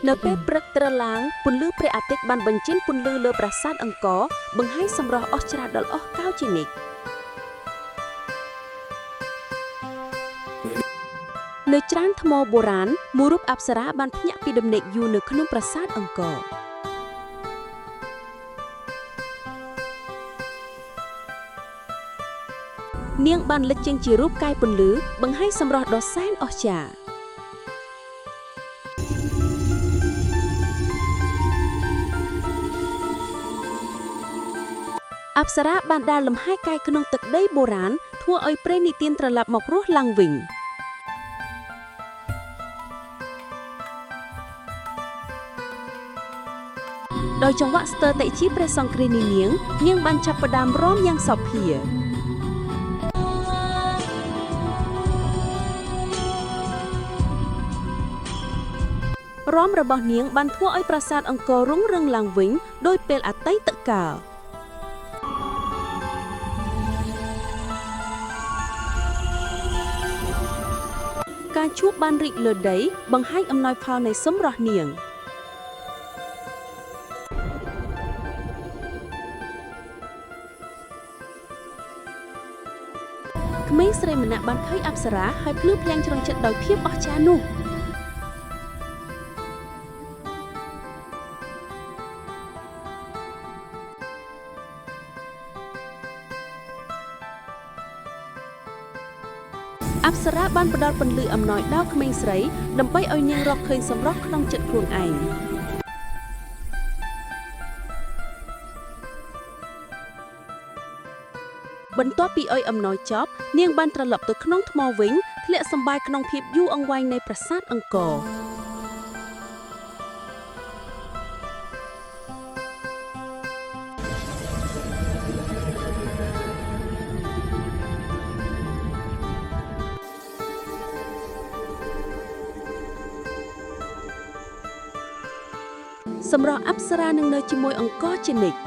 នៅពេលព្រឹកត្រឡើងពន្លឺព្រះអាទិត្យបានបញ្ចេញពន្លឺលើប្រាសាទអង្គរបង្ហាញសម្រស់អស្ចារ្យដល់អស់កោជានិច្ចនៅច្រានថ្មបុរាណមួយរូបអប្សរាបានភ្ញាក់ពីដំណេកយូរនៅក្នុងប្រាសាទអង្គរនាងបានលេចចេញជារូបកាយពន្លឺបង្ហាញសម្រស់ដ៏សែនអស្ចារ្យអប្សរាបានដើរលំហែកាយក្នុងទឹកដីបុរាណធ្វើឲ្យព្រេងនិទានត្រឡប់មករស់ឡើងវិញដោយចង្វាក់ស្ទើរតិជាព្រះសង្ឃគ្រាសនានាងបានចាប់ផ្ដើមរាំយ៉ាងសោភារាំរបស់នាងបានធ្វើឲ្យប្រាសាទអង្គររុងរឿងឡើងវិញដោយពេលអតីតកាលការជួបបានរីកលើដីបង្ហាញអំណោយផលនៃសម្រស់នាងក្មេងស្រីម្នាក់បានឃើញអប្សរាហើយភ្លឺភ្លាំងជ្រងចិត្តដោយភាពអស្ចារ្យនោះអប្សរាបានផ្ដល់ពន្លឺអំណោយដល់ក្មេងស្រីដើម្បីឲ្យនាងរកឃើញសម្រស់ក្នុងចិត្តខ្លួនឯងបន្ទាប់ពីឲ្យអំណោយចប់នាងបានត្រឡប់ទៅក្នុងថ្មវិញធ្លាក់សប្បាយក្នុងភាពយូរអង្វែងនៃប្រាសាទអង្គរសម្រាប់អប្សរានឹងនៅជាមួយអង្គរជានិច្ច